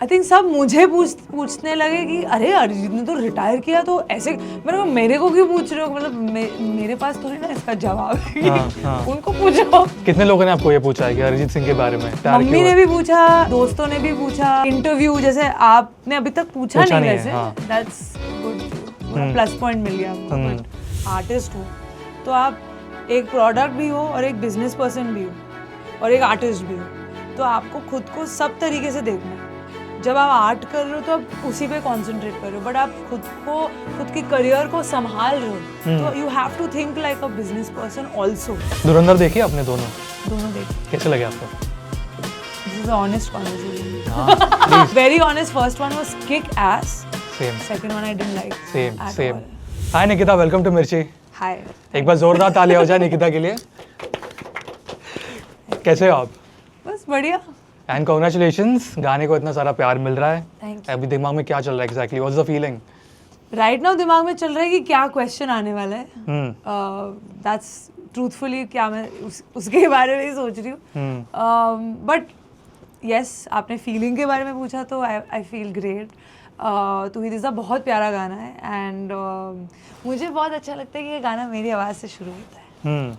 I think सब मुझे पूछने लगे कि अरे अरिजीत ने तो रिटायर किया, तो ऐसे मेरे को क्यों पूछ रहे हो, मतलब मेरे पास थोड़ी ना इसका जवाब है। हाँ। उनको पूछो। कितने लोगों ने आपको ये पूछा है कि अरिजीत सिंह के बारे में? मम्मी ने भी पूछा, दोस्तों ने भी पूछा, इंटरव्यू जैसे आपने अभी तक पूछा नहीं वैसे, दैट्स गुड, प्लस पॉइंट मिल गया आपको। बट आर्टिस्ट हो तो आप एक प्रोडक्ट भी हो और एक बिजनेस पर्सन भी हो और एक आर्टिस्ट भी हो, तो आपको खुद को सब तरीके से देखना है। जब आप आर्ट कर रहे हो तो आप उसी पे कंसंट्रेट कर रहे हो, बट आप खुद की करियर को संभाल रहे हो, तो you have to think like a business person also. Dhurandhar देखी आपने? दोनों देखिए। कैसे लगे आपको? This is honest conversation. Very honest. First one was kick ass, same. Second one I didn't like same. Hi Nikita, welcome to Mirchi. Hi. एक बार जोरदार तालियां हो जाए निकिता के लिए। कैसे हो आप? बस बढ़िया। एंड कांग्रेचुलेशंस, गाने को इतना सारा प्यार मिल रहा है। Thank you. अभी दिमाग में क्या चल रहा है exactly? What's the feeling right now? दिमाग में चल रहा है कि क्या क्वेश्चन आने वाला है। दैट्स ट्रूथफुली क्या मैं उसके बारे में ही सोच रही हूँ। बट यस, आपने फीलिंग के बारे में पूछा तो आई फील ग्रेट। तू ही दिशा बहुत प्यारा गाना है एंड मुझे बहुत अच्छा लगता है कि ये गाना मेरी आवाज़ से शुरू होता है।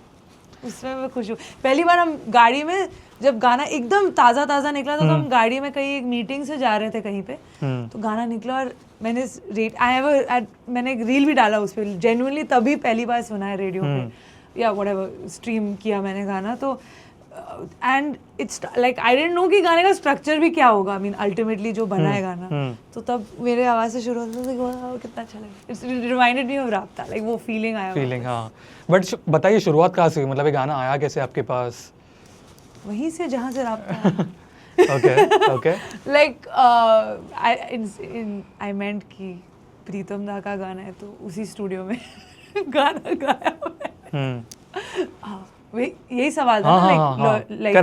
उसमें मैं खुश हूँ। पहली बार हम गाड़ी में जब गाना एकदम ताज़ा निकला था, तो हम गाड़ी में कहीं एक मीटिंग से जा रहे थे कहीं पे, तो गाना निकला और मैंने मैंने एक रील भी डाला उस पर, जेन्युइनली तभी पहली बार सुना है रेडियो पे या व्हाटएवर स्ट्रीम किया मैंने गाना। तो and it's like I didn't know कि गाने का स्ट्रक्चर भी क्या होगा। आई मीन अल्टीमेटली जो बना है गाना, तो तब मेरे आवाज़ से शुरू होता था, कितना अच्छा लगा। इट्स रिमाइंडेड मी ऑफ राब्ता, लाइक वो फीलिंग आया। हाँ। बट बताइए शुरुआत कहाँ से हुई? मतलब ये गाना आया कैसे आपके पास? वहीं से जहाँ से राब्ता। ओके। लाइक आई मेंट कि प्रीतम दा का गाना है तो उसी स्टूडियो में गाना गाया मैंने। यही सवाल था ना, लाइक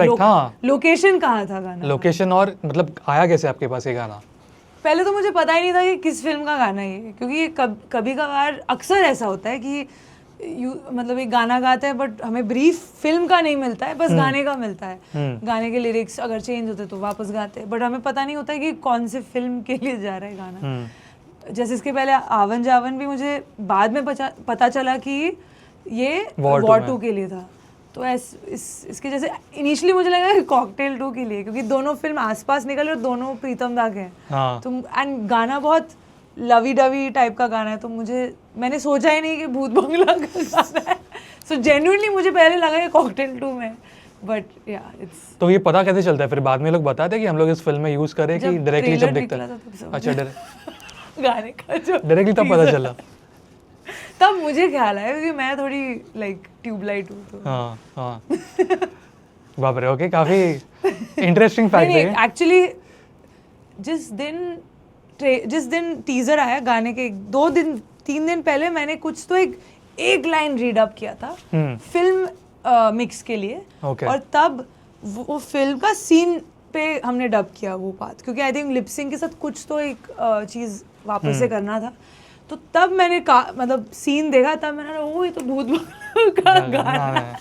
लोकेशन कहाँ था गाना? लोकेशन। और मतलब आया कैसे आपके पास ये गाना? पहले तो मुझे पता ही नहीं था कि किस फिल्म का गाना है ये, क्योंकि कभी कभार अक्सर ऐसा होता है कि मतलब एक गाना गाते हैं बट हमें ब्रीफ फिल्म का नहीं मिलता है, बस गाने का मिलता है। गाने के लिरिक्स अगर चेंज होते तो वापस गाते हैं, बट हमें पता नहीं होता है कि कौन से फिल्म के लिए जा रहा है गाना। जैसे इसके पहले आवन जावन भी मुझे बाद में पता चला कि ये वॉर 2 के लिए था। तो इसके जैसे इनिशियली मुझे लगा कॉकटेल 2 के लिए, क्योंकि दोनों फिल्म आसपास निकले और दोनों प्रीतम दा के हैं। तो एंड गाना बहुत लवी डवी टाइप का गाना है, तो मैंने सोचा ही नहीं कि भूत बंगला का गाना है। सो जेन्युइनली मुझे पहले लगा कि कॉकटेल 2 में, बट या इट्स। तो ये पता कैसे चलता है फिर? बाद में लोग बताते हैं कि हम लोग इस फिल्म में यूज करें कि डायरेक्टली जब दिखता है? अच्छा, गाने का जो डायरेक्टली तब पता चला? तब मुझे ख्याल आया, क्योंकि मैं थोड़ी लाइक ट्यूबलाइट हूँ तो। हाँ। बाप रे, ओके, काफी इंटरेस्टिंग फैक्ट है। एक्चुअली जिस दिन टीजर आया गाने के 2-3 दिन पहले मैंने कुछ तो एक लाइन रीड अप किया था फिल्म मिक्स के लिए, और तब वो फिल्म का सीन पे हमने डब किया वो बात, क्योंकि आई थिंक लिपसिंग के साथ कुछ तो एक चीज वापस से करना था। तो तब मैंने मतलब सीन देखा, तब मैंने वो ये तो भूत का गाना है।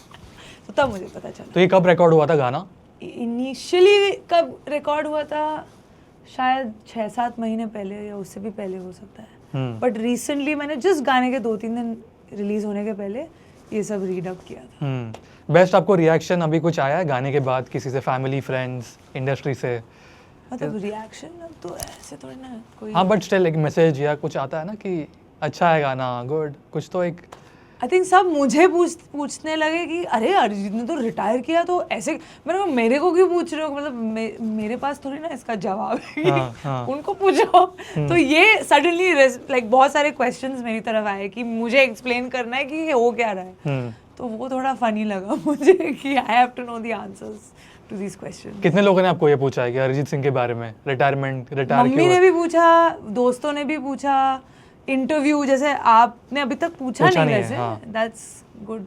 तो तब मुझे पता चला। तो ये कब रिकॉर्ड हुआ था गाना? इनिशियली कब रिकॉर्ड हुआ था? शायद 6-7 महीने पहले या उससे भी पहले हो सकता है। बट रिसेंटली मैंने जस्ट गाने के 2-3 दिन रिलीज होने के पहले ये सब रीड अप किया था। बेस्ट आपको रिएक्शन अभी कुछ आया है गाने के बाद किसी से, फैमिली, फ्रेंड्स, इंडस्ट्री से? मतलब रिएक्शन तो ऐसे थोड़ी ना कोई। हाँ, बट स्टिल एक मैसेज या कुछ आता है ना कि अच्छा है गाना, गुड, कुछ तो एक। आई थिंक सब मुझे पूछने लगे कि अरे अरिजीत ने तो रिटायर किया, तो ऐसे मेरे को क्यों पूछ रहे हो, मतलब मेरे पास थोड़ी ना इसका जवाब है। उनको पूछो। तो ये सडनली लाइक बहुत सारे क्वेश्चंस मेरी तरफ आए कि मुझे एक्सप्लेन करना है कि ये हो क्या रहा है। तो वो थोड़ा फनी लगा मुझे कि I have to know the answers to this question. कितने लोगों ने आपको ये पूछा है कि अरिजीत सिंह के बारे में, रिटायर? मम्मी ने भी पूछा, दोस्तों ने भी पूछा, इंटरव्यू जैसे आपने अभी तक पूछा नहीं वैसे, दैट्स गुड,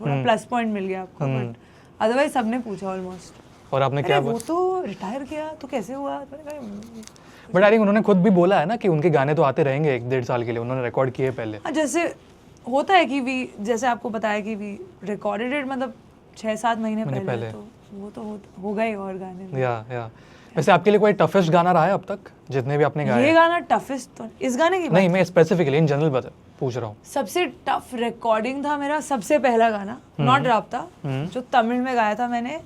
थोड़ा प्लस पॉइंट मिल गया आपको, बट अदरवाइज सबने पूछा ऑलमोस्ट। और आपने क्या? वो तो रिटायर किया तो कैसे हुआ? बट आई थिंक उन्होंने खुद भी बोला है ना कि उनके गाने तो आते रहेंगे 1-1.5 साल के लिए, उन्होंने रिकॉर्ड किए पहले। जैसे होता है कि जैसे आपको बताया कि वी रिकॉर्डेड इट, मतलब 6-7 महीने पहले, तो वो तो हो गए और गाने। या वैसे आपके लिए कोई टफेस्ट गाना रहा है अब तक जितने भी आपने गाए ये गाना टफेस्ट तो इस गाने की नहीं, मैं स्पेसिफिकली इन जनरल पूछ रहा हूँ। सबसे टफ रिकॉर्डिंग था मेरा सबसे पहला गाना नॉट राब्ता, जो तमिल में गाया था मैंने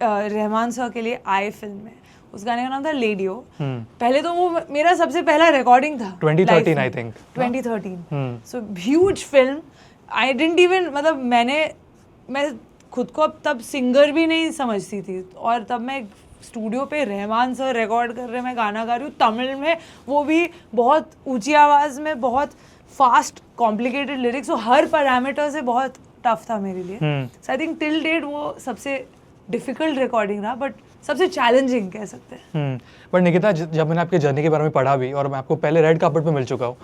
रहमान सर के लिए आई फिल्म में। उस गाने का नाम था लेडियो। पहले तो वो मेरा सबसे पहला रिकॉर्डिंग था 2013 I think 2013। So huge film. I didn't even मतलब मैं खुद को अब तब सिंगर भी नहीं समझती थी, और तब मैं स्टूडियो पे रहमान सर रिकॉर्ड कर रहे, मैं गाना गा रही हूँ तमिल में, वो भी बहुत ऊंची आवाज़ में, बहुत फास्ट कॉम्प्लिकेटेड लिरिक्स। तो हर पैरामीटर से बहुत टफ था मेरे लिए। सो आई थिंक टिल डेट वो सबसे डिफिकल्ट रिकॉर्डिंग रहा, बट सबसे चैलेंजिंग कह सकते हैं। बट निकिता, जब मैंने आपके जर्नी के बारे में पढ़ा भी और मैं आपको पहले रेड कार्पेट पे मिल चुका हूँ,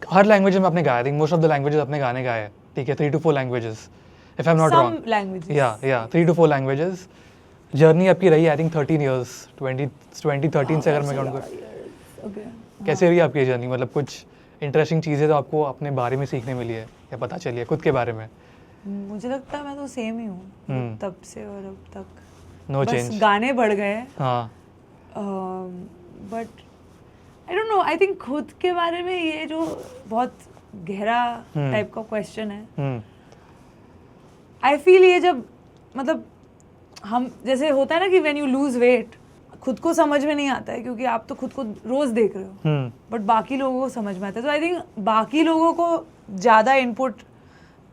हर लैंग्वेज में आपने गाया, मोस्ट ऑफ द लैंग्वेजेस आपने गाने गाए, ठीक है, 3 to 4 languages if I am not wrong. या 3 to 4 लैंग्वेजेस। जर्नी आपकी रही आई थिंक 13 ईयर्स, 2013 से अगर मैं काउंट करूँ। कैसे रही आपकी जर्नी? मतलब कुछ इंटरेस्टिंग चीज़ें तो आपको अपने बारे में सीखने मिली है या पता चली है खुद के बारे में? मुझे लगता है मैं तो सेम ही हूँ तब से और अब तक। नो बस चेंज, गाने बढ़ गए। हाँ, but I don't know, I think खुद के बारे में ये जो बहुत गहरा टाइप का क्वेश्चन है, आई फील ये जब मतलब हम जैसे होता है ना कि व्हेन यू लूज वेट, खुद को समझ में नहीं आता है क्योंकि आप तो खुद को रोज देख रहे हो, बट बाकी लोगों को समझ में आता है। तो आई थिंक बाकी लोगों को ज़्यादा इनपुट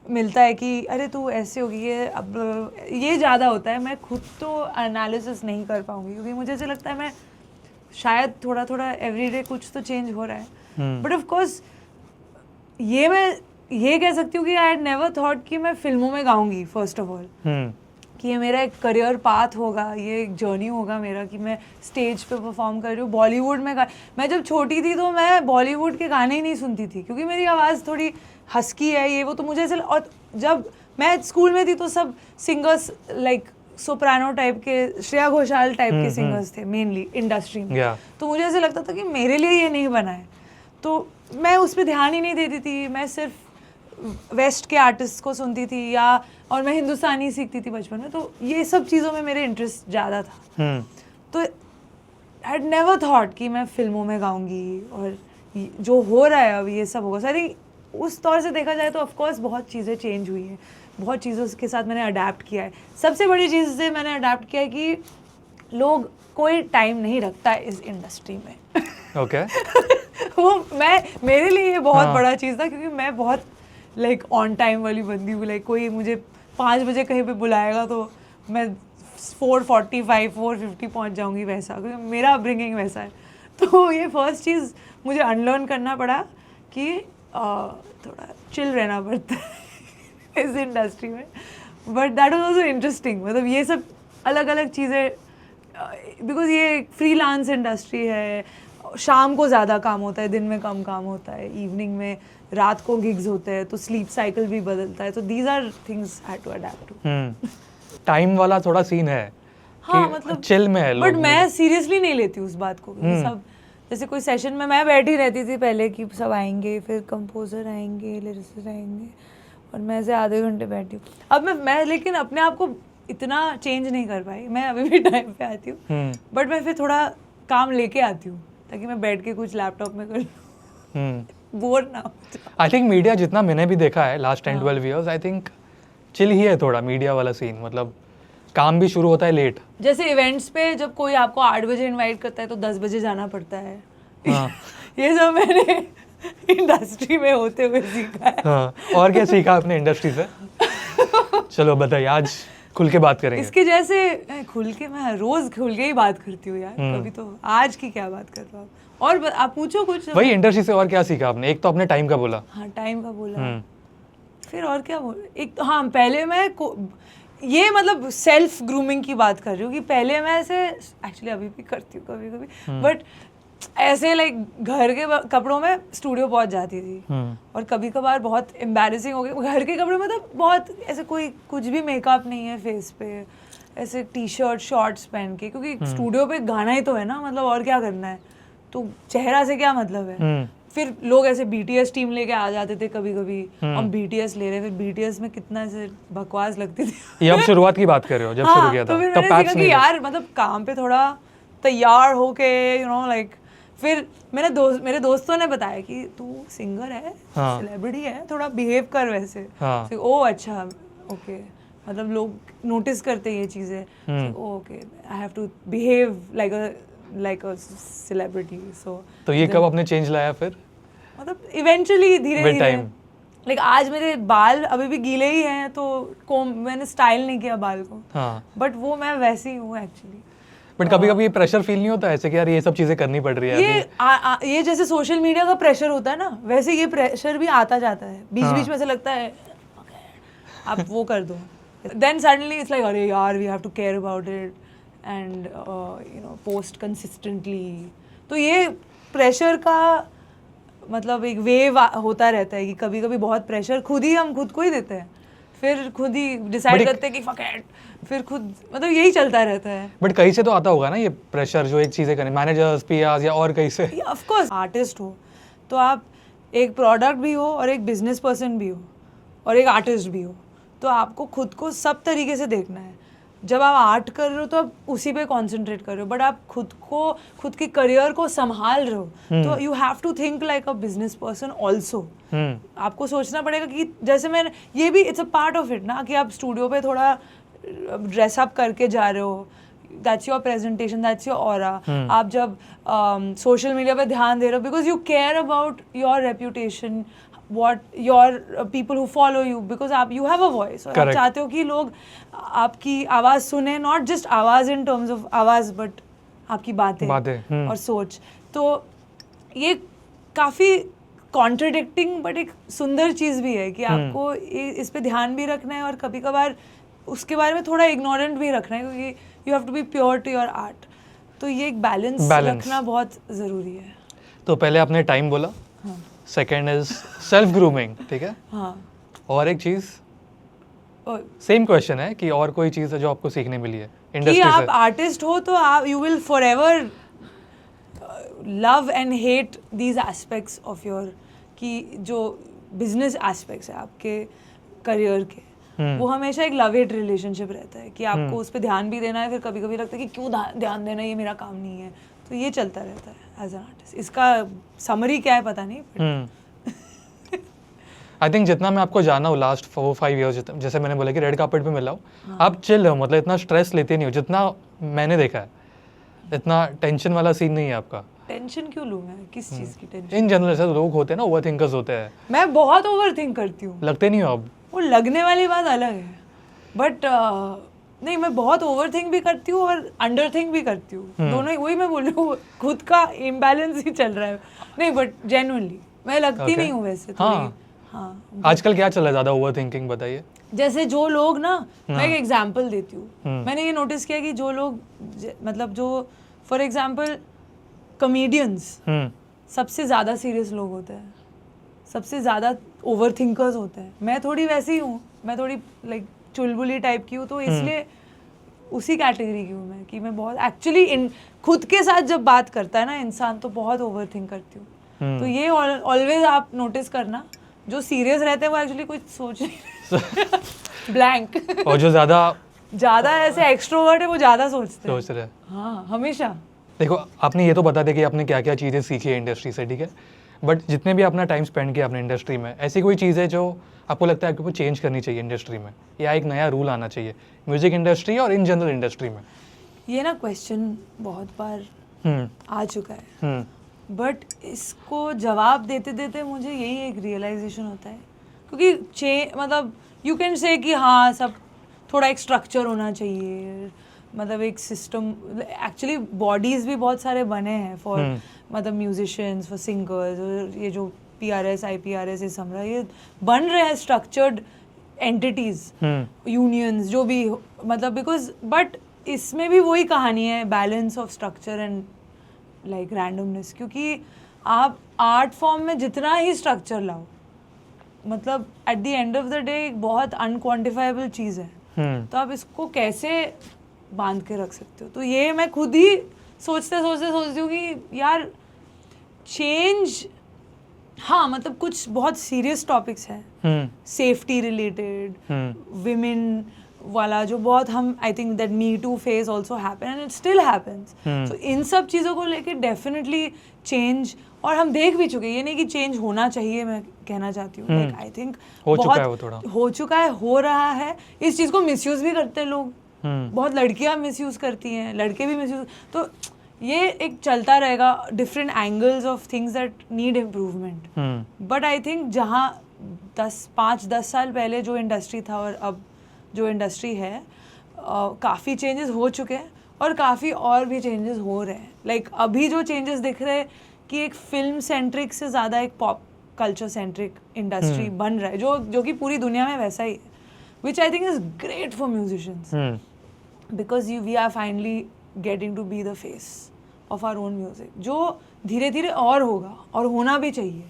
मिलता है कि अरे तू ऐसे होगी, ये अब ये ज़्यादा होता है। मैं खुद तो एनालिसिस नहीं कर पाऊंगी क्योंकि मुझे ऐसे लगता है मैं शायद थोड़ा थोड़ा एवरीडे कुछ तो चेंज हो रहा है। बट ऑफ कोर्स ये मैं ये कह सकती हूँ कि आई हैड नेवर थॉट कि मैं फिल्मों में गाऊंगी फर्स्ट ऑफ ऑल, कि ये मेरा एक करियर पाथ होगा, ये एक जर्नी होगा मेरा कि मैं स्टेज पे परफॉर्म कर रही हूँ। बॉलीवुड में मैं जब छोटी थी तो मैं बॉलीवुड के गाने ही नहीं सुनती थी क्योंकि मेरी आवाज़ थोड़ी हस्की है, ये वो, तो मुझे ऐसे। और जब मैं स्कूल में थी तो सब सिंगर्स लाइक सोप्रानो टाइप के, श्रेया घोषाल टाइप के सिंगर्स थे मेनली इंडस्ट्री में। तो मुझे ऐसे लगता था कि मेरे लिए ये नहीं बना है, तो मैं उस पर ध्यान ही नहीं देती थी। मैं सिर्फ वेस्ट के आर्टिस्ट को सुनती थी और मैं हिंदुस्तानी सीखती थी बचपन में, तो ये सब चीज़ों में मेरे इंटरेस्ट ज़्यादा था। तो आई हैड नेवर थॉट कि मैं फिल्मों में गाऊंगी और जो हो रहा है अब ये सब होगा। सारी उस तौर से देखा जाए तो ऑफकोर्स बहुत चीज़ें चेंज हुई हैं, बहुत चीज़ों के साथ मैंने अडेप्ट किया है। सबसे बड़ी चीज़ से मैंने अडेप्ट किया है कि लोग कोई टाइम नहीं रखता है इस इंडस्ट्री में। ओके वो मेरे लिए ये बहुत बड़ा चीज़ था क्योंकि मैं बहुत लाइक ऑन टाइम वाली बंदी हूँ। लाइक कोई मुझे 5 बजे कहीं पे बुलाएगा तो मैं 4:45 4:50 पहुँच जाऊँगी, वैसा, क्योंकि मेरा अपब्रिंगिंग वैसा है। तो ये फर्स्ट चीज़ मुझे अनलर्न करना पड़ा कि थोड़ा चिल रहना पड़ता है इस इंडस्ट्री में। But that was also interesting, मतलब ये सब अलग अलग चीज़ें, बिकॉज ये फ्रीलांस इंडस्ट्री है, शाम को ज़्यादा काम होता है, दिन में कम काम होता है, इवनिंग में, रात को गिग्स होते हैं, तो स्लीप साइकिल भी बदलता है। तो these are things had to adapt to. Time वाला थोड़ा सीन है, हाँ, मतलब चिल में है लोग, बट मैं सीरियसली नहीं लेती उस बात को। सब जैसे कोई सेशन में मैं बैठी रहती थी पहले कि सब आएंगे, फिर कंपोजर आएंगे, लिरिसिस्ट आएंगे, और मैं ऐसे आधे घंटे बैठी हूँ। अब मैं लेकिन अपने आप को इतना चेंज नहीं कर पाई, मैं अभी भी टाइम पे आती हूँ, बट मैं फिर थोड़ा काम लेके आती हूँ ताकि मैं बैठ के कुछ लैपटॉप में कर लूँ, बोर ना हो। आई थिंक मीडिया जितना मैंने भी देखा है last 10-12 years, I think chill ही है थोड़ा मीडिया वाला सीन। मतलब काम भी शुरू होता है लेट, जैसे इवेंट्स पे जब कोई आपको 8 बजे इनवाइट करता है तो 10 बजे जाना पड़ता है। ये सब मैंने इंडस्ट्री में होते हुए सीखा है। हाँ, और क्या सीखा आपने इंडस्ट्री से? चलो बताइए, आज खुल के बात करेंगे। इसके जैसे खुल के, मैं रोज खुल के ही बात करती हूँ यार, कभी तो आज की क्या बात कर रहा हूँ। और आप पूछो कुछ। वही इंडस्ट्री से और क्या सीखा आपने? एक तो आपने टाइम का बोला। हाँ, टाइम का बोला, फिर और क्या बोला? एक तो हाँ, पहले मैं ये मतलब सेल्फ ग्रूमिंग की बात कर रही हूँ कि पहले मैं ऐसे, एक्चुअली अभी भी करती हूँ कभी कभी, बट ऐसे लाइक घर के कपड़ों में स्टूडियो पहुंच जाती थी, और कभी कभार बहुत एम्बैरेसिंग हो गया घर के कपड़े, मतलब बहुत ऐसे कोई कुछ भी मेकअप नहीं है फेस पे, ऐसे टी शर्ट शॉर्ट्स पहन के, क्योंकि स्टूडियो पे गाना ही तो है ना, मतलब और क्या करना है, तो चेहरा से क्या मतलब है। फिर लोग ऐसे BTS टीम लेके आ जाते थे कभी कभी, हम BTS ले रहे, फिर BTS में कितना ऐसे बकवास लगती थी। ये आप शुरुआत की बात कर रहे हो, जब शुरू किया था तो फिर तब मैंने पैप्स सीखा नहीं कि थे। यार मतलब काम पे थोड़ा तैयार होके लाइक, फिर मेरे दोस्तों ने बताया कि तू सिंगर है, सेलिब्रिटी है, थोड़ा बिहेव कर वैसे। फिर ओ अच्छा ओके, मतलब लोग नोटिस करते ये चीज़ें, okay I have to behave like a celebrity. So तो ये कब आपने चेंज लाया फिर? मतलब इवेंचुअली धीरे With धीरे, time. लाइक आज मेरे बाल अभी भी गीले ही हैं तो मैंने स्टाइल नहीं किया बाल को, बट वो मैं वैसी हूँ एक्चुअली। बट कभी कभी प्रेशर फील नहीं होता ऐसे कि यार ये सब चीजें करनी पड़ रही है? ये जैसे सोशल मीडिया का प्रेशर होता है ना, वैसे ये प्रेशर भी आता जाता है बीच बीच में, ऐसा लगता है आप वो कर दो, देन सडनली इट्स लाइक अरे यार we have to care about it and post consistently. तो ये प्रेशर का मतलब एक वेव होता रहता है कि कभी कभी बहुत प्रेशर हम खुद को ही देते हैं, फिर खुद ही डिसाइड करते हैं कि फक इट, फिर खुद मतलब यही चलता रहता है। बट कहीं से तो आता होगा ना ये प्रेशर, जो एक चीजें करनी, मैनेजर्स, पीआर्स या और कहीं से? ऑफ कोर्स आर्टिस्ट हो तो आप एक प्रोडक्ट भी हो और एक बिजनेस पर्सन भी हो और एक आर्टिस्ट भी हो, तो आपको खुद को सब तरीके से देखना है। जब आप आर्ट कर रहे हो तो आप उसी पे कंसंट्रेट कर रहे हो, बट आप खुद की करियर को संभाल रहे हो, तो you have to think like a business person also. आपको सोचना पड़ेगा कि जैसे मैंने ये भी it's a part of it ना, कि आप स्टूडियो पे थोड़ा ड्रेसअप करके जा रहे हो, that's your presentation, that's your aura. आप जब सोशल मीडिया पे ध्यान दे रहे हो because you care about your reputation, what your people who follow you, because you have a voice और आप चाहते हो कि लोग आपकी आवाज़ सुने, not just आवाज़ in terms of आवाज़ but आपकी बातें और सोच। तो ये काफ़ी contradicting but एक सुंदर चीज़ भी है कि आपको इस पे ध्यान भी रखना है और कभी कभार उसके बारे में थोड़ा ignorant भी रखना है, क्योंकि you have to be pure to your art। तो ये एक बैलेंस रखना बहुत ज़रूरी है। तो पहले आपने टाइम बोला, सेकेंड इज सेल्फ ग्रूमिंग, ठीक है? हाँ। और एक चीज सेम क्वेश्चन है कि और कोई चीज है जो आपको सीखने मिली है इंडस्ट्री से? आप आर्टिस्ट हो तो आप you will forever love and hate these aspects of your, कि जो बिजनेस एस्पेक्ट्स है आपके करियर के, वो हमेशा एक लव हेट रिलेशनशिप रहता है कि आपको उस पर ध्यान भी देना है, फिर कभी कभी लगता है कि क्यों ध्यान देना, ये मेरा काम नहीं है। तो ये चलता रहता है एज एन आर्टिस्ट। इसका समरी क्या है पता नहीं। आई थिंक जितना मैं आपको जाना हूँ लास्ट 4-5 ईयर्स, जैसे मैंने बोला कि रेड कार्पेट पे मिला हूँ, आप चिल हो, मतलब इतना स्ट्रेस लेते नहीं हो जितना मैंने देखा है। इतना टेंशन वाला सीन नहीं है आपका। टेंशन क्यों लूँ मैं, किस चीज़ की टेंशन? इन जनरल ऐसे लोग होते हैं ना, ओवर थिंकर्स होते हैं। मैं बहुत ओवर थिंक करती हूँ। लगते नहीं हो अब? वो लगने वाली बात अलग है, बट नहीं, मैं बहुत ओवर थिंक भी करती हूँ और अंडर थिंक भी करती हूँ, दोनों ही। वही मैं बोल रही हूँ, खुद का इम्बैलेंस ही चल रहा है। नहीं बट जेन्युइनली मैं लगती नहीं हूँ वैसे। हाँ। आजकल क्या चल रहा है ज़्यादा ओवर थिंकिंग, बताइए। जैसे जो लोग ना, मैं एक एग्जांपल देती हूँ, मैंने ये नोटिस किया कि जो लोग मतलब जो फॉर एग्जांपल कॉमेडियंस सबसे ज़्यादा सीरियस लोग होते हैं, सबसे ज़्यादा ओवर थिंकर्स होते हैं। मैं थोड़ी वैसी हूँ, मैं थोड़ी लाइक चुलबुली टाइप की हूँ, तो इसलिए उसी कैटेगरी की हूँ मैं, कि मैं बहुत एक्चुअली खुद के साथ जब बात करता है ना इंसान, तो बहुत ओवर थिंक करती हूँ। तो ये ऑलवेज आप नोटिस करना, जो सीरियस रहते हैं वो एक्चुअली कुछ सोच नहीं ब्लैंक और जो ज़्यादा ऐसे एक्सट्रोवर्ट है वो ज़्यादा सोचते हैं। हाँ, हमेशा। देखो, आपने ये तो बता दिया कि आपने क्या क्या चीज़ें सीखी है इंडस्ट्री से, ठीक है? बट जितने भी अपना टाइम स्पेंड किया अपने इंडस्ट्री में, ऐसी कोई चीज़ है जो आपको लगता है आपको चेंज करनी चाहिए इंडस्ट्री में, या एक नया रूल आना चाहिए म्यूजिक इंडस्ट्री और इन जनरल इंडस्ट्री में? ये ना क्वेश्चन बहुत बार आ चुका है, बट इसको जवाब देते देते मुझे यही एक रियलाइजेशन होता है, क्योंकि मतलब यू कैन से कि हाँ सब थोड़ा एक स्ट्रक्चर होना चाहिए, मतलब एक सिस्टम। एक्चुअली बॉडीज़ भी बहुत सारे बने हैं फॉर मतलब म्यूजिशियंस, फॉर सिंगर्स, ये जो PRS, IPRS, ये सब ये बन रहे हैं स्ट्रक्चर्ड एंटिटीज़, यूनियंस, जो भी मतलब बिकॉज बट इसमें भी वही कहानी है, balance of structure and like randomness. क्योंकि आप आर्ट फॉर्म में जितना ही स्ट्रक्चर लाओ, मतलब at the end of the day एक बहुत अनक्वान्टिफाइबल चीज़ है, तो आप इसको कैसे बांध के रख सकते हो? तो ये मैं खुद ही सोचती हूँ कि यार चेंज हाँ मतलब कुछ बहुत सीरियस टॉपिक्स हैं, सेफ्टी रिलेटेड, विमेन वाला जो बहुत हम I think that me too phase also happen and it still happens. So इन सब चीज़ों को लेके डेफिनेटली चेंज, और हम देख भी चुके हैं, ये नहीं कि चेंज होना चाहिए, मैं कहना चाहती हूँ. लाइक आई थिंक हो चुका है, वो थोड़ा हो चुका है, हो रहा है. इस चीज़ को मिसयूज भी करते हैं लोग, बहुत लड़कियां मिसयूज करती हैं, लड़के भी मिसयूज. तो ये एक चलता रहेगा, different angles of things that need improvement. But I think जहाँ 5-10 साल पहले जो इंडस्ट्री था और अब जो इंडस्ट्री है, काफ़ी चेंजेस हो चुके हैं और काफ़ी और भी चेंजेस हो रहे हैं. लाइक अभी जो चेंजेस दिख रहे हैं कि एक फिल्म सेंट्रिक से ज़्यादा एक पॉप कल्चर सेंट्रिक इंडस्ट्री बन रहा है, जो कि पूरी दुनिया में वैसा ही है, which I think is great for musicians, because we are finally getting to be the face of our own music, जो धीरे धीरे और होगा और होना भी चाहिए.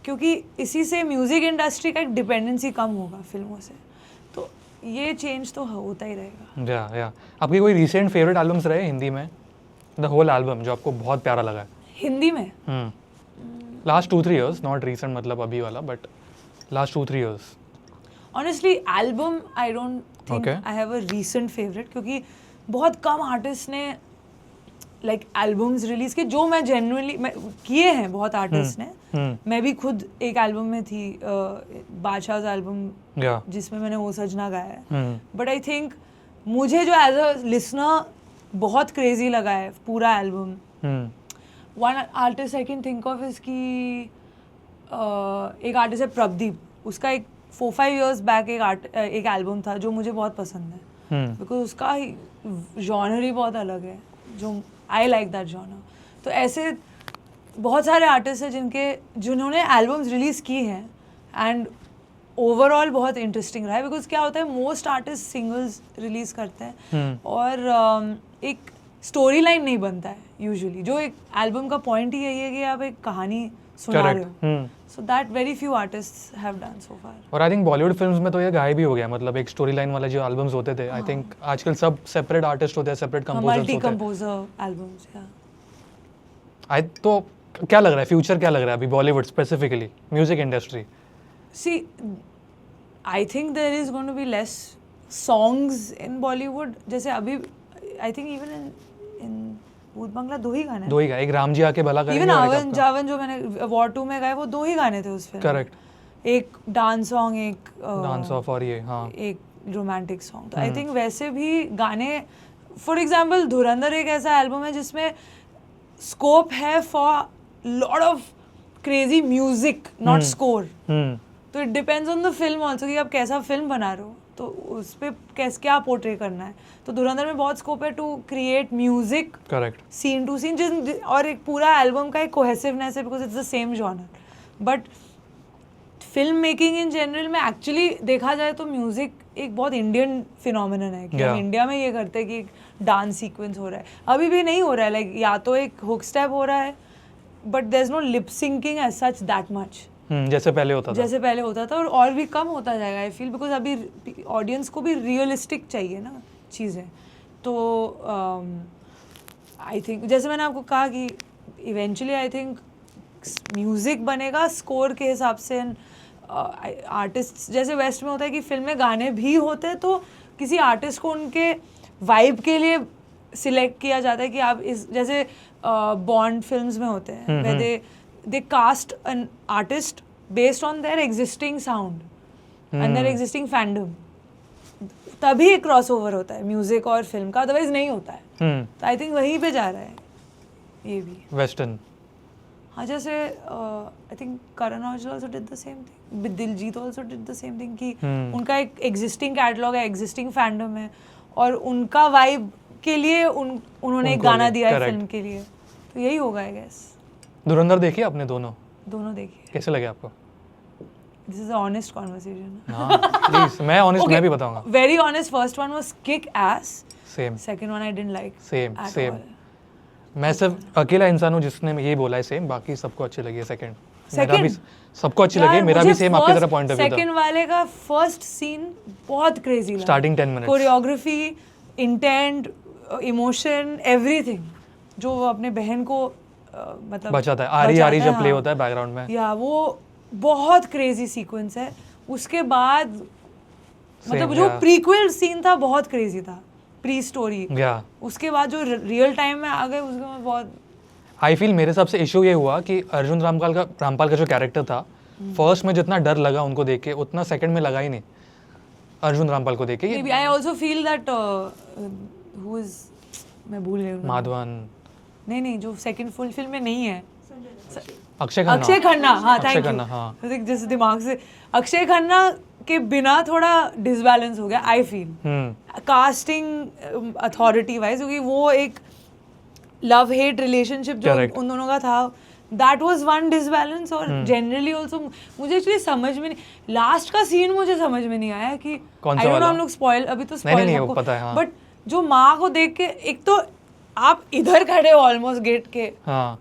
क्योंकि इसी से म्यूजिक इंडस्ट्री का एक डिपेंडेंसी कम होगा फिल्मों से. तो ये चेंज तो होता ही रहेगा. या आपकी कोई रिसेंट फेवरेट एल्बम्स रहे हिंदी में, द होल एल्बम जो आपको बहुत प्यारा लगा है हिंदी में? लास्ट 2-3 years, नॉट रिसेंट मतलब अभी वाला, but last 2-3 years. Honestly album I don't think I have a recent favourite, क्योंकि बहुत कम आर्टिस्ट ने लाइक एल्बम्स रिलीज किए जो मैं जेन्युइनली किए हैं. बहुत आर्टिस्ट ने, मैं भी खुद एक एल्बम में थी, बादशाह's एल्बम, जिसमें मैंने वो सजना गाया है. बट आई थिंक मुझे जो एज अ लिसनर बहुत क्रेजी लगा है पूरा album. One artist I can think of is की एक आर्टिस्ट है प्रभदीप, उसका एक 4-5 years बैक एक एल्बम था जो मुझे बहुत पसंद है, बिकॉज उसका जॉनर ही बहुत अलग है, जो आई लाइक दैट जॉनर. तो ऐसे बहुत सारे आर्टिस्ट हैं जिन्होंने एल्बम्स रिलीज़ की हैं एंड ओवरऑल बहुत इंटरेस्टिंग रहा है. बिकॉज क्या होता है, मोस्ट आर्टिस्ट सिंगल्स रिलीज़ करते हैं और एक स्टोरी लाइन नहीं बनता है यूजुअली. जो एक एल्बम का पॉइंट ही यही है कि आप एक कहानी सुना रहे हो. So that very few artists have done so far. और आई थिंक बॉलीवुड फिल्म्स में तो ये गायब ही हो गया, मतलब एक स्टोरी लाइन वाले जो एल्बम्स होते थे, आई थिंक आजकल सब सेपरेट आर्टिस्ट होते हैं, सेपरेट कंपोजर्स होते हैं, मल्टी कंपोजर एल्बम्स. आई तो क्या लग रहा है फ्यूचर, क्या लग रहा है अभी Bollywood specifically music industry? See, I think there is going to be less songs in Bollywood. जैसे अभी I think even in भूत बंगला 2 ही गाने, एक राम जी आके भला करेंगे, even आवन जावन जो मैंने वॉर 2 में गाए वो 2 ही गाने थे उस फिल्म. करेक्ट. एक डांस सॉन्ग, एक डांस ऑफ, और ये हाँ एक रोमांटिक सॉन्ग. तो आई थिंक वैसे भी गाने, फॉर एग्जाम्पल धुरंधर एक ऐसा एल्बम है जिसमें स्कोप है for lot of crazy music, not score. तो it depends on the film also कि आप कैसा फिल्म बना रहे हो, तो उस पर क्या पोर्ट्रे करना है. तो धुरंधर में बहुत स्कोप है to create music, correct, scene to scene, और एक पूरा एल्बम का एक कोहेसिवनेस है because it's the same genre. But film making in general में एक्चुअली देखा जाए तो म्यूजिक एक बहुत इंडियन फिनोमिनन है कि हम इंडिया में ये करते हैं कि एक डांस सीक्वेंस हो रहा है. अभी भी नहीं हो रहा है, लाइक या तो एक हुक स्टेप हो रहा है, but there is no lip syncing as such that much, जैसे पहले होता था और भी कम होता जाएगा आई फील, बिकॉज अभी ऑडियंस को भी रियलिस्टिक चाहिए ना चीज़ें. तो आई थिंक जैसे मैंने आपको कहा कि इवेंचुअली आई थिंक म्यूज़िक बनेगा स्कोर के हिसाब से. आर्टिस्ट जैसे वेस्ट में होता है कि फिल्म में गाने भी होते हैं, तो किसी आर्टिस्ट को उनके वाइब के लिए सिलेक्ट किया जाता है कि आप इस, जैसे बॉन्ड फिल्म्स में होते हैं, they cast an artist based on their existing sound and their existing fandom. तभी एक क्रॉसओवर होता है म्यूजिक और फिल्म का, अदरवाइज नहीं होता है. तो आई थिंक वहीं पे जा रहा है ये भी वेस्टर्न. हाँ, जैसे I think Karan Aujla also did the same thing, Diljit also did the same thing कि उनका एक एग्जिस्टिंग कैटलॉग है, एग्जिस्टिंग फैंडम है, और उनका वाइब के लिए उन्होंने एक गाना दिया है फिल्म के लिए. तो यही होगा आई गेस. धुरंधर देखी आपने? दोनों देखिए. कैसे लगे आपको? This is a honest conversation. हाँ प्लीज, मैं ऑनेस्ट मैं भी बताऊंगा. Very honest. First one was kick ass. Same. Second one I didn't like. Same. मैं सिर्फ अकेला इंसान हूँ जिसने ये बोला है सेम, बाकी सबको अच्छी लगी है सेकंड. मेरा भी सबको अच्छी लगी, मेरा भी सेम आपकी तरह पॉइंट ऑफ व्यू था. सेकंड वाले का फर्स्ट सीन बहुत क्रेजी लगा. Starting 10 minutes, choreography, intent, emotion, everything. जो वो अपने बहन को मतलब बचाता है, आरी आरी जब प्ले होता है बैकग्राउंड में, या वो बहुत क्रेजी सीक्वेंस है। उसके बाद मतलब जो प्रीक्वल सीन था बहुत क्रेजी था, प्री स्टोरी, उसके बाद जो रियल टाइम में आ गए उसके में बहुत आई फील मेरे हिसाब से इशू ये हुआ कि अर्जुन रामपाल का जो कैरेक्टर था, फर्स्ट में जितना डर लगा उनको देख के उतना सेकंड में लगा ही नहीं अर्जुन रामपाल को देख के। Maybe I also feel that who is, मैं भूल गई, माधवन नहीं जो सेकंड फुल फिल्म में नहीं है, अक्षय खन्ना, हाँ थैंक यू, हाँ जिस दिमाग से अक्षय खन्ना के बिना थोड़ा डिसबैलेंस हो गया I feel casting authority wise, क्योंकि वो एक लव हेट रिलेशनशिप जो उन दोनों का था, दैट वाज वन डिसबैलेंस। और जनरली आल्सो मुझे एक्चुअली समझ में नहीं, लास्ट का सीन मुझे समझ में नहीं आया कि आई डोंट नो, हम लोग स्पॉइल अभी तो स्पॉइल नहीं पता है, हाँ। बट जो माँ को देख के, एक तो आप इधर खड़े हो ऑलमोस्ट गेट के, हाँ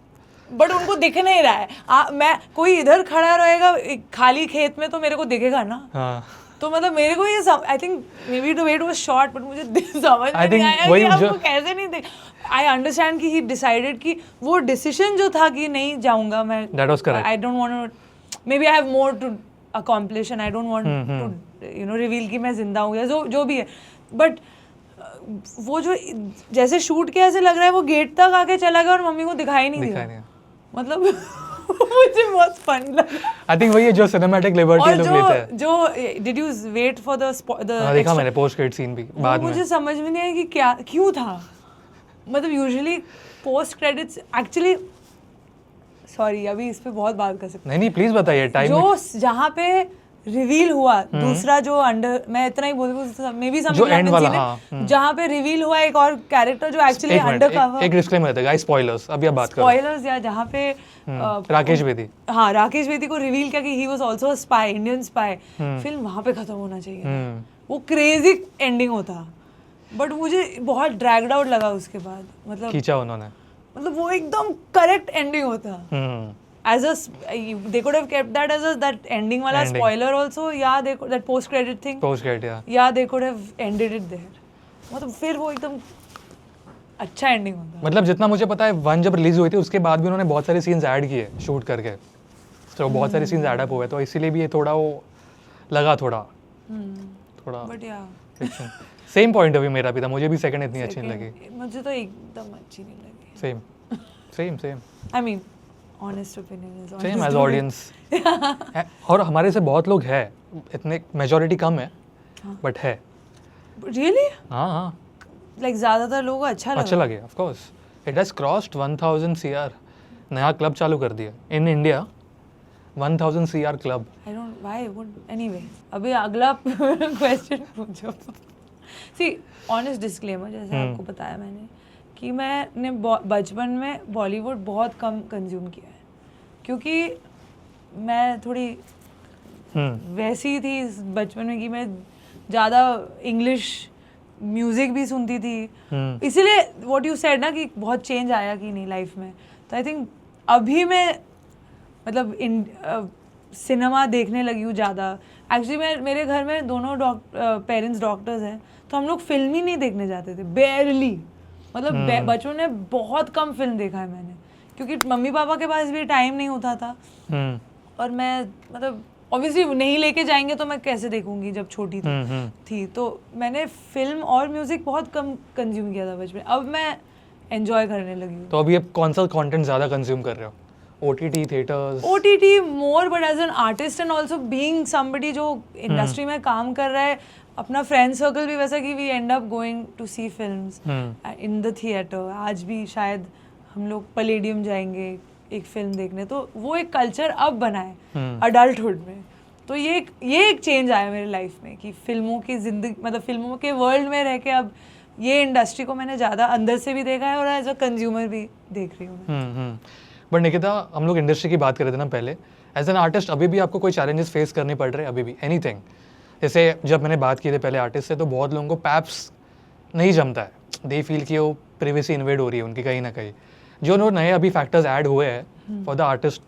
बट उनको दिख नहीं रहा है, मैं कोई इधर खड़ा रहेगा खाली खेत में तो मेरे को दिखेगा ना, हाँ। तो मतलब मेरे को ये I think may be the wait was short, but मुझे समझ में नहीं आया कि आपको कैसे नहीं देख। आई अंडरस्टैंड कि ही डिसाइडेड कि वो डिसीजन जो था कि नहीं जाऊंगा मैं, that was correct, I don't want to, maybe I have more to accomplish and I don't want to you know reveal कि मैं जिंदा हूँ या जो भी है। बट वो जो जैसे शूट किया ऐसे लग रहा है वो गेट तक आके चला गया और मम्मी को दिखाई नहीं दिया, मतलब मुझे बहुत फन लगा। आई थिंक वही जो सिनेमैटिक लिबर्टी लोग लेते हैं। जो did you wait for the देखा मैंने पोस्ट क्रेडिट सीन भी बाद में, मुझे समझ में नहीं आया कि क्या क्यों था, मतलब usually post credits actually, sorry अभी इस पे बहुत बात कर सकते, नहीं प्लीज बताइए टाइम जो जहाँ पे रिवील हुआ दूसरा जो अंडर, मैं इतना ही बोलूँ मे बी जो एंड वाला, हाँ, जहाँ पे रिवील हुआ एक और कैरेक्टर जो एक्चुअली अंडर कवर, एक डिस्क्लेमर रहता है गाइस, स्पॉयलर्स अभी आप बात करो, स्पॉयलर्स, या जहाँ पे राकेश बेदी, हाँ राकेश बेदी को रिवील किया कि he was also a spy, Indian spy, film वहाँ पे खत्म होना चाहिए, वो क्रेजी एंडिंग होता, बट मुझे बहुत ड्रैग्ड आउट लगा उसके बाद, मतलब खींचा उन्होंने, मतलब वो एकदम करेक्ट एंडिंग होता, as a they could have kept that as a that ending wala spoiler also, yeah they could, that post credit thing, yeah they could have ended it there, मतलब फिर वो एकदम अच्छा एंडिंग होता है। मतलब जितना मुझे पता है वन जब रिलीज हुई थी उसके बाद भी उन्होंने बहुत सारे सीन्स ऐड किए शूट करके, तो बहुत सारे सीन्स ऐड अप हुए, तो इसीलिए भी ये थोड़ा वो लगा थोड़ा बट या सेम पॉइंट ऑफ व्यू मेरा भी था, मुझे भी सेकंड इतनी अच्छी नहीं लगी, मुझे तो एकदम अच्छी नहीं लगी, same I mean honest opinion is honest same as audience और हमारे से बहुत लोग हैं, इतने मेजॉरिटी कम है बट है really, हाँ like ज़्यादातर लोगों को अच्छा लगे of course, it has crossed 1000 CR, नया क्लब चालू कर दिया in India, 1000 CR club, I don't why would anyway, अभी अगला question पूछो। see honest disclaimer, जैसे आपको बताया मैंने कि मैंने बचपन में बॉलीवुड बहुत कम कंज्यूम किया है, क्योंकि मैं थोड़ी वैसी थी बचपन में कि मैं ज़्यादा इंग्लिश म्यूज़िक भी सुनती थी, इसीलिए व्हाट यू सेड ना कि बहुत चेंज आया कि नहीं लाइफ में, तो आई थिंक अभी मैं मतलब सिनेमा देखने लगी हूँ ज़्यादा। एक्चुअली मैं मेरे घर में दोनों पेरेंट्स डॉक्टर्स हैं, तो हम लोग फिल्म ही नहीं देखने जाते थे, बेयरली, मतलब बचपन में बहुत कम फिल्म देखा है मैंने, क्योंकि मम्मी पापा के पास भी टाइम नहीं होता था, और मैं मतलब ऑब्वियसली नहीं लेके जाएंगे तो मैं कैसे देखूंगी जब छोटी थी, तो मैंने फिल्म और म्यूजिक बहुत कम कंज्यूम किया था बचपन, अब मैं एंजॉय करने लगी हूँ। तो अभी आप कौन सा कंटेंट ज़्यादा कंज्यूम कर रहे हो? OTT, theatres? OTT more, but as an artist and also being somebody जो इंडस्ट्री में काम कर रहा है, अपना फ्रेंड सर्कल भी वैसा कि we end up going to see films in the theatre. आज भी शायद हम लोग पैलेडियम जाएंगे एक फिल्म देखने, तो वो एक कल्चर अब बना है अडल्टहुड में। तो ये एक चेंज आया मेरी लाइफ में कि फिल्मों की जिंदगी, मतलब फिल्मों के वर्ल्ड में रह के अब ये इंडस्ट्री को मैंने ज़्यादा अंदर से भी देखा है और एज अ कंज्यूमर भी देख रही हूँ। बट निकिता, हम लोग इंडस्ट्री की बात कर रहे थे ना पहले, एज एन आर्टिस्ट अभी भी आपको कोई चैलेंजेस फेस करने पड़ रहे हैं अभी भी? एनीथिंग? जैसे जब मैंने बात की थी पहले आर्टिस्ट से, तो बहुत लोगों को पैप्स नहीं जमता है, दे फील कि वो प्रिवेसी इन्वेड हो रही है उनकी कहीं ना कहीं। जो नए अभी फैक्टर्स ऐड हुए हैं फॉर द आर्टिस्ट,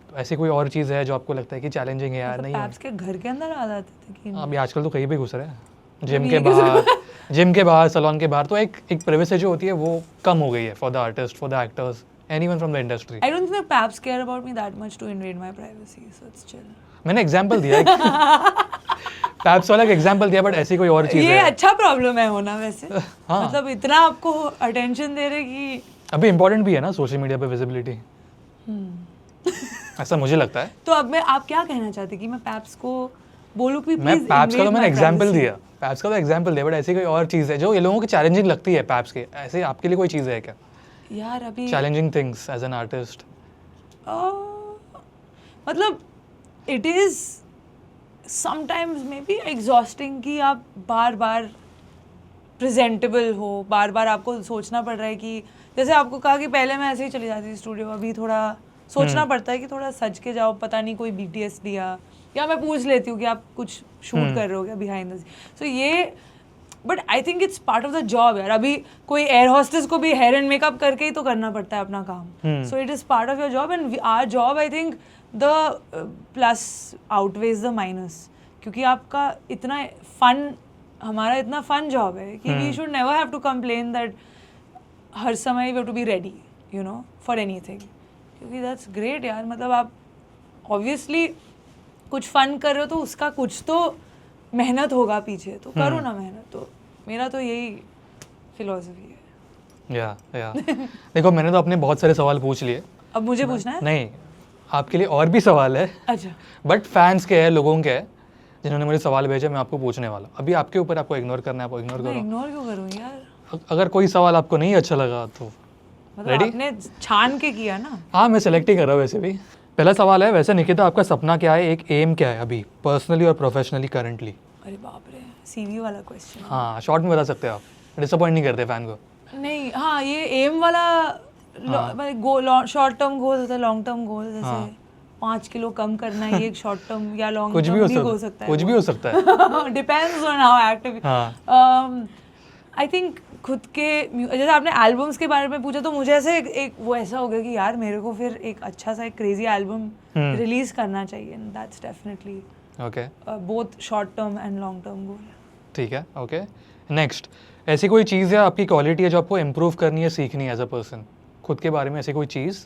तो ऐसी कोई और चीज़ है जो आपको लगता है कि चैलेंजिंग है यार? नहीं है, के घर के अंदर आ जाते थे कि अभी आजकल तो कहीं भी घुस रहे हैं, जिम के बाहर, सैलून के बाहर, तो एक प्रिवेसी जो होती है वो कम हो गई है for the artist, for the actors. anyone from the industry. I don't think Paps care about me that much to invade my privacy, so it's chill. मैंने एग्जाम्पल दिया पैप्स वाला का एग्जाम्पल दिया, बट ऐसी कोई और चीज़ ये है। अच्छा प्रॉब्लम है होना वैसे। हाँ। मतलब इतना आपको अटेंशन दे रहे कि अभी इम्पोर्टेंट भी है ना सोशल मीडिया पे विजिबिलिटी, ऐसा मुझे लगता है। तो अब मैं आप क्या कहना चाहते कि मैं पैप्स को बोलूं कि मैं प्लीज पैप्स का तो मैंने एग्जाम्पल दिया, पैप्स का तो एग्जाम्पल दिया, बट ऐसी कोई और चीज़ है जो ये लोगों को चैलेंजिंग लगती है पैप्स के, ऐसे आपके लिए कोई चीज़ है क्या यार अभी challenging things as an artist? मतलब it is sometimes may be exhausting कि आप बार बार प्रेजेंटेबल हो, बार बार आपको सोचना पड़ रहा है कि जैसे आपको कहा कि पहले मैं ऐसे ही चली जाती थी स्टूडियो, अभी थोड़ा सोचना पड़ता है कि थोड़ा सज के जाओ, पता नहीं कोई BTS दिया, या मैं पूछ लेती हूँ कि आप कुछ शूट कर रहे हो क्या बिहाइंड द सो ये, but I think it's part of the job यार। अभी कोई एयर हॉस्टेस को भी हेयर एंड मेकअप करके ही तो करना पड़ता है अपना काम, so it is part of your job and our job I think the plus outweighs the minus, क्योंकि आपका इतना फन, हमारा इतना फन जॉब है कि we should never have to complain that हर समय we have to be ready you know for anything, क्योंकि दैट्स ग्रेट यार। मतलब आप ऑब्वियसली कुछ फन कर रहे हो तो उसका कुछ तो मेहनत होगा पीछे, तो करो ना मेहनत। तो मेरा तो यही फिलॉसफी है। या देखो मैंने तो अपने बहुत सारे सवाल पूछ लिए, अब मुझे पूछना है? नहीं, आपके लिए और भी सवाल है, अच्छा, बट फैंस के हैं, लोगों के हैं जिन्होंने मुझे सवाल भेजे, मैं आपको पूछने वाला। अभी आपके ऊपर, आपको इग्नोर करना है, आपको इग्नोर मैं करो। इग्नोर क्यों करूँ यार? अगर कोई सवाल आपको नहीं अच्छा लगा तो मतलब रेडी? आपने छान के किया ना। हाँ, मैं सेलेक्ट ही कर रहा हूँ वैसे भी। पहला सवाल है, वैसे निकिता आपका सपना क्या है, एक एम क्या है अभी पर्सनली और प्रोफेशनली करंटली? अरे बाप रे, CV वाला क्वेश्चन। हाँ, शॉर्ट में बता सकते हो आप, डिसअपॉइंट नहीं करते फैन को। नहीं, हाँ ये एम वाला मतलब शॉर्ट टर्म गोल होता है, लॉन्ग टर्म गोल, जैसे 5 किलो कम करना है, ये एक शॉर्ट टर्म या लॉन्ग कुछ टर्म भी हो सकता है, कुछ भी हो सकता है। Depends on how active. I think खुद के जैसे आपने एल्बम्स के बारे में पूछा, तो मुझे ऐसे एक वो ऐसा हो गया कि यार मेरे को फिर एक अच्छा सा एक क्रेजी एल्बम रिलीज करना चाहिए, and that's definitely okay, both short term and long term goal. ठीक है, ओके। नेक्स्ट, ऐसी कोई चीज़ है, आपकी क्वालिटी है जो आपको इम्प्रूव करनी है, सीखनी है एज अ पर्सन? खुद के बारे में ऐसी कोई चीज़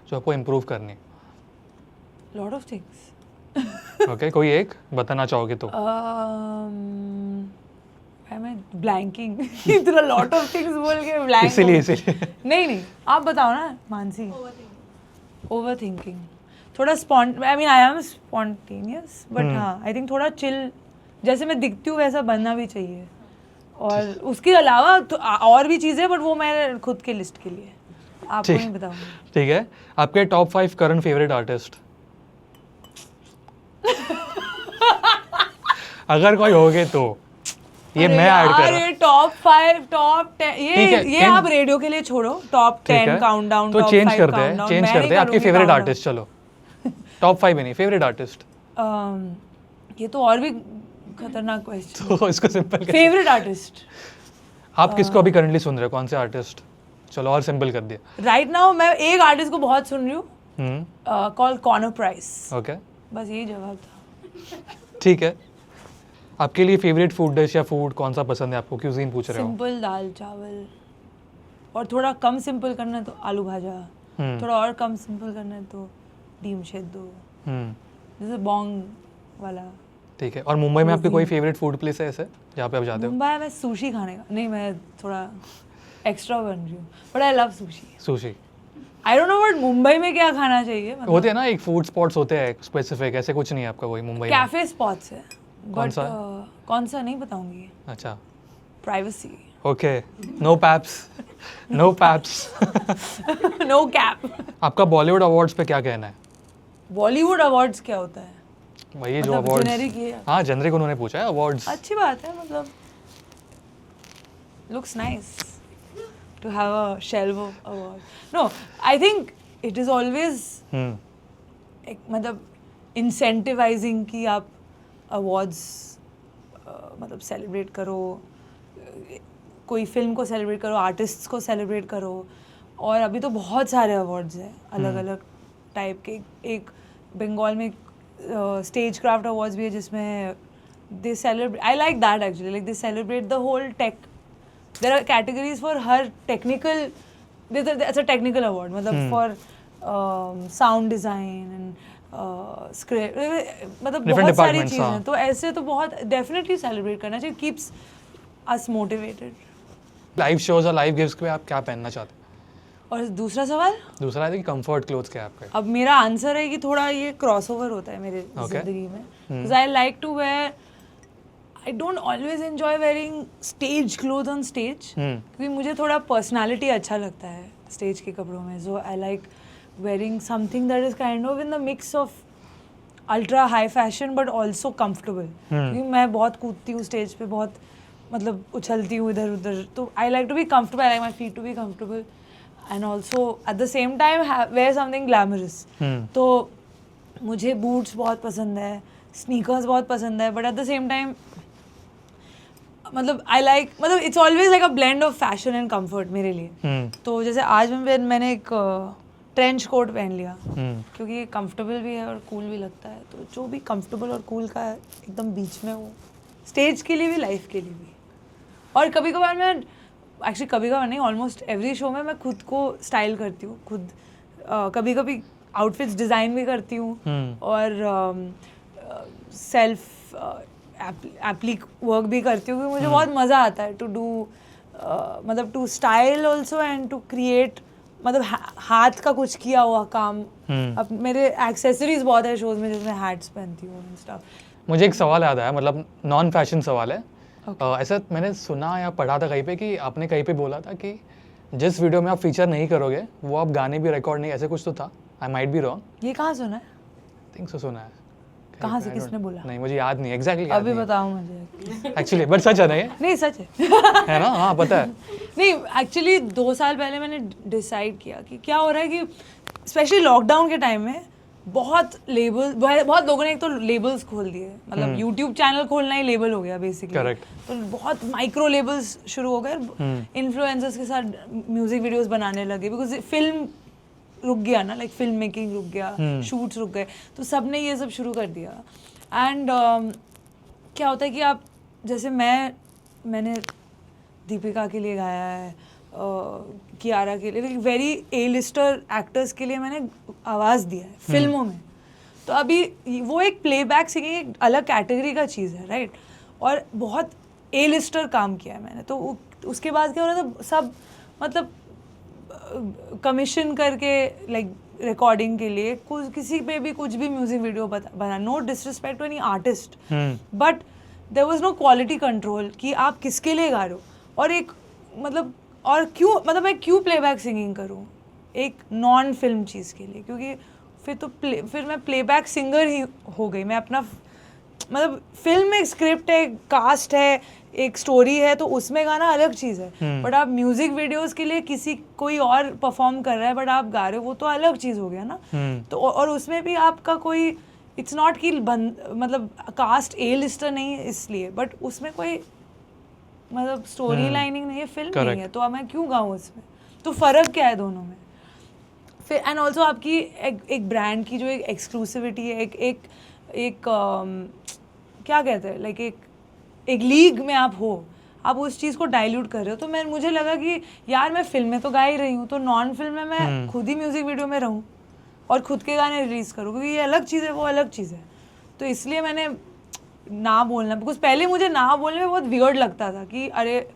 जो आपको इम्प्रूव करनी है? Lot of things. ओके, कोई एक बताना चाहोगे तो? मैं ब्लैंकिंग इतना लॉट ऑफ थिंग्स बोल के ब्लैंक। इसीलिए नहीं आप बताओ ना मानसी। ओवरथिंकिंग, थोड़ा आई एम स्पॉन्टेनियस, बट हाँ आई थिंक थोड़ा चिल, जैसे मैं दिखती हूँ वैसा बनना भी चाहिए, और उसके अलावा तो और भी चीज़ें, बट वो मैं खुद के लिस्ट के लिए, आपको नहीं बताऊंगी। ठीक है, आपके टॉप 5 करंट फेवरेट आर्टिस्ट अगर कोई होगे तो ये मैं ऐड कर रहा हूं। टॉप 5 टॉप 10 ये आप रेडियो के लिए छोड़ो, टॉप 10 काउंटडाउन, तो चेंज करते हैं आपकी फेवरेट आर्टिस्ट। चलो टॉप 5 ही नहीं, फेवरेट आर्टिस्ट। ये तो और भी खतरनाक क्वेश्चन। तो इसको सिंपल कर, फेवरेट आर्टिस्ट आप किसको अभी करंटली सुन रहे हो, कौन से आर्टिस्ट? चलो और सिंपल कर दिया। राइट नाउ मैं एक आर्टिस्ट को बहुत सुन रही हूँ, कॉल्ड कॉनर प्राइस। ओके, बस यही जवाब था। ठीक है। आपके लिए फेवरेट फूड डिश या फूड कौन सा पसंद है आपको? क्यूजीन पूछ रहे हो। सिंपल दाल चावल, और थोड़ा कम सिंपल करना है तो आलू भाजा, थोड़ा और कम सिंपल करना है तो डीम शेद्दो, जैसे बोंग वाला। ठीक है, और मुंबई में आपकी कोई फेवरेट फूड प्लेस है ऐसे जहाँ पे आप जाते हो? मुंबई में सुशी खाने का नहीं, मैं थोड़ा एक्स्ट्रा बन रही हूँ, but I love sushi. Sushi, I don't know but Mumbai में क्या खाना चाहिए, मतलब होते हैं ना एक फूड स्पॉट्स होते हैं स्पेसिफिक, ऐसे कुछ नहीं है आपका कोई मुंबई में? कैफे स्पॉट्स है, कौन बट सा? कौन सा नहीं बताऊंगी, अच्छा, privacy. Okay, no paps, no paps. No cap. आपका बॉलीवुड अवार्ड्स पे क्या कहना है? बॉलीवुड अवार्ड्स क्या होता है? वही जो मतलब अवार्ड्स, generic ये है। हाँ जेनरिक उन्होंने पूछा है अवार्ड्स। अच्छी बात है, मतलब looks nice to have a shelf of awards. No, I think it is always मतलब incentivizing कि आप awards मतलब सेलिब्रेट करो, कोई फिल्म को सेलिब्रेट करो, आर्टिस्ट्स को सेलिब्रेट करो, और अभी तो बहुत सारे अवार्ड्स हैं अलग अलग टाइप के। एक बंगाल में स्टेज क्राफ्ट अवार्ड्स भी है जिसमें they celebrate, I like that actually, like they celebrate the whole tech, there are categories for हर technical it's a technical award, मतलब for sound design and script, मतलब बहुत सारी चीज़ें हैं, तो ऐसे तो बहुत definitely celebrate करना चाहिए, keeps us motivated. Live shows और लाइव गिग्स पे आप क्या पहनना चाहते हैं? और दूसरा सवाल, दूसरा है कि कंफर्ट क्लोथ्स क्या है आपके? अब मेरा आंसर है कि थोड़ा ये क्रॉसओवर होता है मेरे जिंदगी में, because I like to wear, I don't always enjoy wearing stage clothes on stage, क्योंकि मुझे थोड़ा personality अच्छा लगता है stage के कपड़ों में, so I like wearing something that is kind of in the mix of ultra high fashion but also comfortable, क्योंकि मैं बहुत कूदती हूँ stage पे, बहुत मतलब उछलती हूँ इधर उधर, तो I like to be comfortable, I like my feet to be comfortable and also at the same time wear something glamorous. तो मुझे boots बहुत पसंद है, sneakers बहुत पसंद है, but at the same time मतलब I like, मतलब it's always like a blend of fashion and comfort मेरे लिए. तो जैसे आज मैंने एक ट्रेंच कोट पहन लिया, क्योंकि कंफर्टेबल भी है और कूल भी लगता है, तो जो भी कंफर्टेबल और कूल का एकदम बीच में हो, स्टेज के लिए भी लाइफ के लिए भी. और कभी कभार मैं एक्चुअली कभी कभार नहीं, ऑलमोस्ट एवरी शो में मैं खुद को स्टाइल करती हूँ, खुद कभी कभी आउटफिट्स डिज़ाइन भी करती हूँ और सेल्फ एप्लिक वर्क भी करती हूँ, क्योंकि मुझे बहुत मज़ा आता है टू डू, मतलब to style also and to create, मतलब हाथ का कुछ किया हुआ काम. अब मेरे एक्सेसरीज बहुत है शोज में जिसमें हैट्स पहनती हूँ एंड स्टफ. मुझे एक सवाल याद आया, मतलब नॉन फैशन सवाल है. ऐसा मैंने सुना या पढ़ा था कहीं पे कि आपने कहीं पे बोला था कि जिस वीडियो में आप फीचर नहीं करोगे वो आप गाने भी रिकॉर्ड नहीं, ऐसे कुछ तो था. I might be wrong. ये कहाँ सुना है? थिंक सो सुना है. कहाँ से, किसने बोला? नहीं मुझे याद नहीं एग्जैक्टली. अभी बताओ मुझे. एक्चुअली बट सच है नहीं? नहीं सच है. है ना? हाँ पता है. नहीं एक्चुअली 2 साल पहले मैंने डिसाइड किया कि क्या हो रहा है कि स्पेशली लॉकडाउन के टाइम में बहुत लोगों ने एक तो लेबल्स खोल दिए, मतलब यूट्यूब चैनल खोलना ही लेबल हो गया बेसिकली. करेक्ट. तो बहुत माइक्रो लेबल्स शुरू हो गए, इन्फ्लुएंसर्स के साथ म्यूजिक वीडियोस बनाने लगे, बिकॉज फिल्म रुक गया ना, लाइक फिल्म मेकिंग रुक गया, शूट्स रुक गए, तो सब ने ये सब शुरू कर दिया. एंड क्या होता है कि आप जैसे मैंने दीपिका के लिए गाया है, कियारा के लिए, वेरी ए लिस्टर एक्टर्स के लिए मैंने आवाज़ दिया है फिल्मों में. तो अभी वो एक प्लेबैक सिंगिंग एक अलग कैटेगरी का चीज़ है, राइट? और बहुत ए लिस्टर काम किया है मैंने. तो उसके बाद क्या हो रहा था, सब मतलब कमीशन करके लाइक रिकॉर्डिंग के लिए किसी पे भी कुछ भी म्यूजिक वीडियो बना, no disrespect to any artist, but there was no quality control कि आप किसके लिए गा रहे हो. और एक मतलब और क्यों, मतलब मैं क्यों प्लेबैक सिंगिंग करूँ एक नॉन फिल्म चीज़ के लिए, क्योंकि फिर मैं प्लेबैक सिंगर ही हो गई. मैं अपना मतलब फिल्म में एक स्क्रिप्ट है, एक कास्ट है, एक स्टोरी है, तो उसमें गाना अलग चीज़ है. बट आप म्यूजिक वीडियोस के लिए कोई और परफॉर्म कर रहा है बट आप गा रहे हो, वो तो अलग चीज़ हो गया ना. तो और उसमें भी आपका कोई इट्स नॉट कि मतलब कास्ट ए लिस्टर नहीं है इसलिए, बट उसमें कोई मतलब स्टोरी लाइनिंग नहीं है, फिल्म नहीं है, तो अब मैं क्यों गाऊँ उसमें. तो फ़र्क क्या है दोनों में फिर. एंड ऑल्सो आपकी एक ब्रांड की जो एक एक्सक्लूसिविटी है, एक क्या कहते हैं, लाइक एक लीग में आप हो, आप उस चीज़ को डाइल्यूट कर रहे हो. तो मुझे लगा कि यार मैं फिल्म में तो गा ही रही हूँ, तो नॉन फिल्म में मैं खुद ही म्यूज़िक वीडियो में रहूँ और खुद के गाने रिलीज़ करूँ, क्योंकि ये अलग चीज़ है, वो अलग चीज़ है. तो इसलिए मैंने ना बोलना, बिकॉज पहले मुझे ना बोलने में बहुत वियर्ड लगता था कि अरे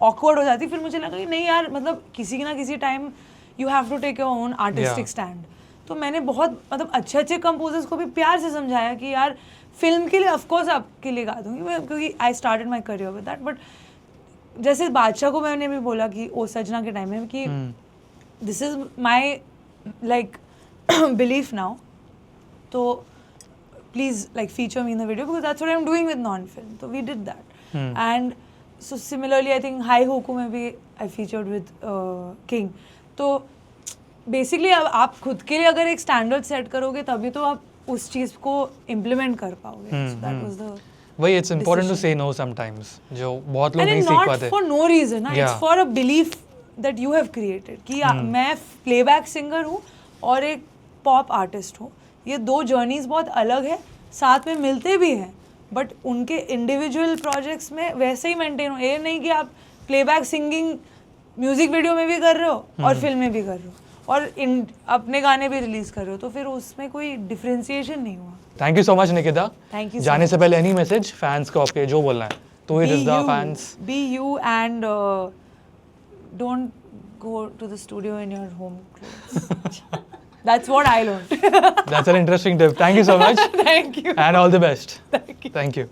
ऑकवर्ड हो जाती. फिर मुझे लगा कि नहीं यार, मतलब किसी ना किसी time you have to take your own artistic stand. तो मैंने बहुत मतलब अच्छे कंपोजर्स को भी प्यार से समझाया कि यार फिल्म के लिए ऑफकोर्स आपके लिए गा दूँगी मैं, क्योंकि I started my career with that. But जैसे बादशाह को मैंने भी बोला कि ओ सजना के टाइम में कि this is my like belief now, तो please like feature me in the video, because that's what I am doing with non film. तो we did that. And so similarly I think हाई होकू में भी I featured with King. तो basically आप खुद के लिए अगर एक स्टैंडर्ड सेट करोगे तभी तो आप उस चीज़ को इम्प्लीमेंट कर पाओगे. सो दैट वाज द वही, it's important to say no sometimes, जो बहुत लोग नहीं सीख पाते. For no reason, it's for a belief that you have created कि मैं प्लेबैक सिंगर हूँ और एक पॉप आर्टिस्ट हूँ. ये 2 जर्नीज बहुत अलग है, साथ में मिलते भी हैं, बट उनके इंडिविजुअल प्रोजेक्ट्स में वैसे ही मेंटेन हो. ये नहीं कि आप प्लेबैक सिंगिंग म्यूजिक वीडियो में भी कर रहे हो और फिल्म में भी कर रहे हो और अपने गाने भी रिलीज कर रहे हो, तो फिर उसमें कोई डिफरेंशिएशन नहीं हुआ. Thank you so much Nikita. Thank you so जाने से पहले एनी मैसेज फैंस को आपके जो बोलना है तो it is the fans. Be you and don't go to the studio in your home clothes. That's what I learned. That's an interesting tip. Thank you so much. Thank you. And all the best. Thank you. Thank you.